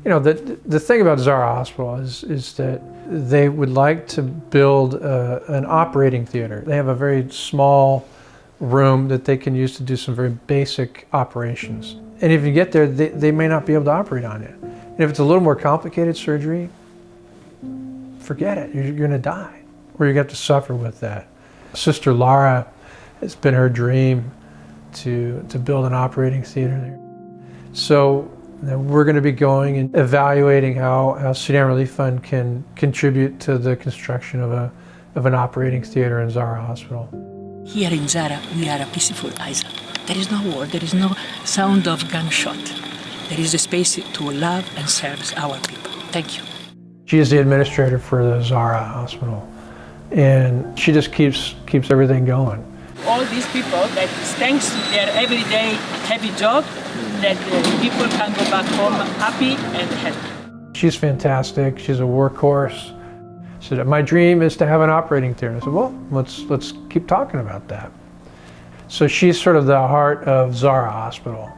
The thing about Zara Hospital is that they would like to build an operating theater. They have a very small room that they can use to do some very basic operations. And if you get there, they may not be able to operate on it. And if it's a little more complicated surgery, forget it. You're going to die, or you have to suffer with that. Sister Laura, it's been her dream to build an operating theater there. So we're going to be going and evaluating how Sudan Relief Fund can contribute to the construction of an operating theater in Zara Hospital. Here in Zara, we are a peaceful island. There is no war, there is no sound of gunshot. There is a space to love and serve our people. Thank you. She is the administrator for the Zara Hospital, and she just keeps everything going. All these people, that thanks to their everyday heavy job, that people can go back home happy and healthy. She's fantastic. She's a workhorse. She said, my dream is to have an operating theater. I said, well, let's keep talking about that. So she's sort of the heart of Zara Hospital,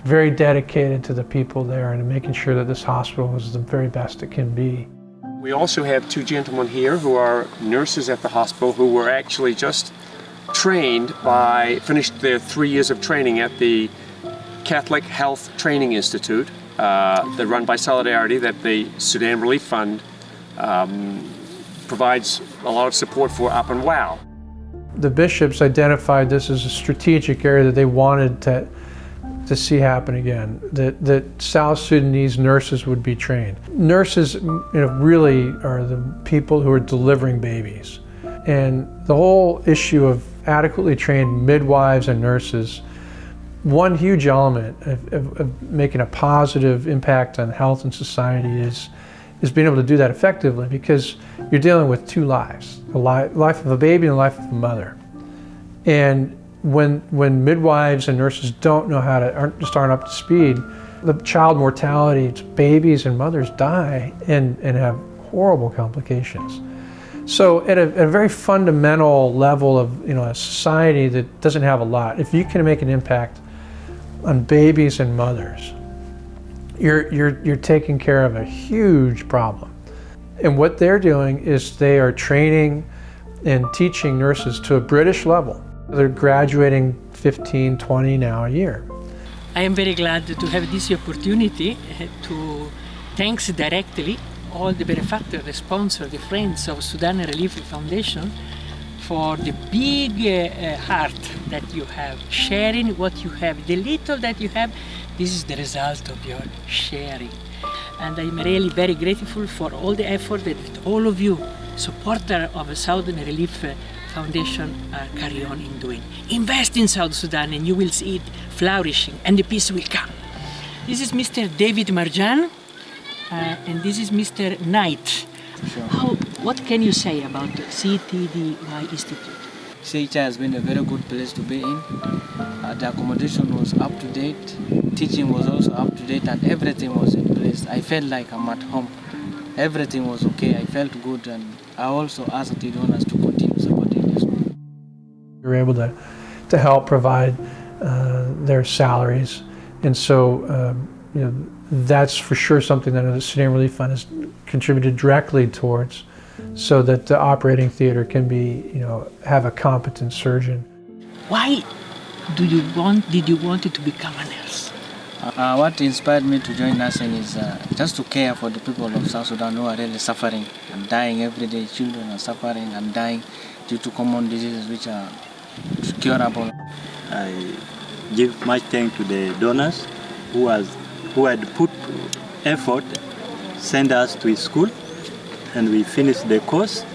very dedicated to the people there and making sure that this hospital is the very best it can be. We also have two gentlemen here who are nurses at the hospital who were actually just finished their 3 years of training at the Catholic Health Training Institute, that run by Solidarity, that the Sudan Relief Fund provides a lot of support for up in WOW. The bishops identified this as a strategic area that they wanted to see happen again, that South Sudanese nurses would be trained. Nurses really are the people who are delivering babies. And the whole issue of adequately trained midwives and nurses, one huge element of making a positive impact on health and society is being able to do that effectively, because you're dealing with two lives, the life of a baby and the life of a mother. And when midwives and nurses don't know aren't up to speed, the child mortality, babies and mothers die and have horrible complications. So at a very fundamental level of a society that doesn't have a lot, if you can make an impact on babies and mothers, you're taking care of a huge problem. And what they're doing is they are training and teaching nurses to a British level. They're graduating 15, 20 now a year. I am very glad to have this opportunity to thanks directly all the benefactors, the sponsors, the friends of Sudan Relief Foundation for the big heart that you have, sharing what you have, the little that you have. This is the result of your sharing. And I'm really very grateful for all the effort that all of you, supporters of Southern Relief Foundation, carry on in doing. Invest in South Sudan and you will see it flourishing and the peace will come. This is Mr. David Marjan and this is Mr. Knight. Sure. What can you say about the CTDY Institute? CHI has been a very good place to be in. The accommodation was up to date, teaching was also up to date, and everything was in place. I felt like I'm at home. Everything was okay, I felt good, and I also asked the donors to continue supporting the school. We were able to help provide their salaries, and so that's for sure something that the Sudan Relief Fund has contributed directly towards, so that the operating theater can be, have a competent surgeon. Why did you want to become a nurse? What inspired me to join nursing is just to care for the people of South Sudan who are really suffering and dying every day. Children are suffering and dying due to common diseases which are curable. I give much thanks to the donors who had put effort, send us to school, and we finished the course.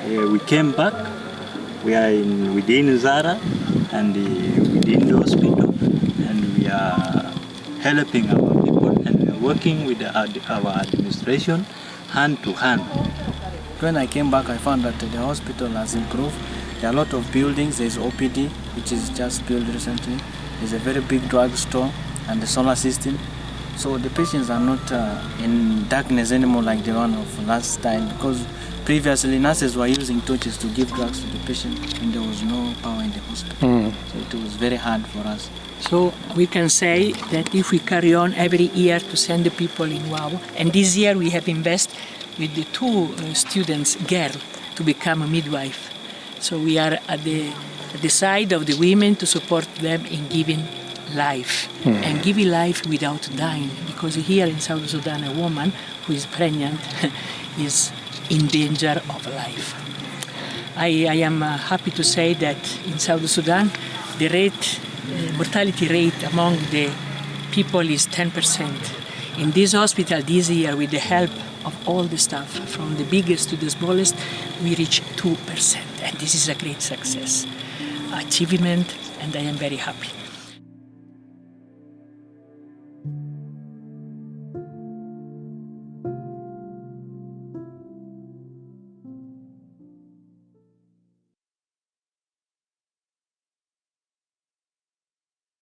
We came back. We are within Zara and within the hospital, and we are helping our people, and we are working with our administration hand to hand. When I came back, I found that the hospital has improved. There are a lot of buildings. There's OPD, which is just built recently. There's a very big drugstore and the solar system. So the patients are not in darkness anymore like the one of last time, because previously nurses were using torches to give drugs to the patient when there was no power in the hospital. So it was very hard for us. So we can say that if we carry on every year to send the people in WOW, and this year we have invested with the two students, girl, to become a midwife. So we are at the side of the women to support them in giving life, and giving life without dying, because here in South Sudan a woman who is pregnant is in danger of life. I am happy to say that in South Sudan the mortality rate among the people is 10%. In this hospital this year, with the help of all the staff, from the biggest to the smallest, we reach 2%, and this is a great success, achievement, and I am very happy.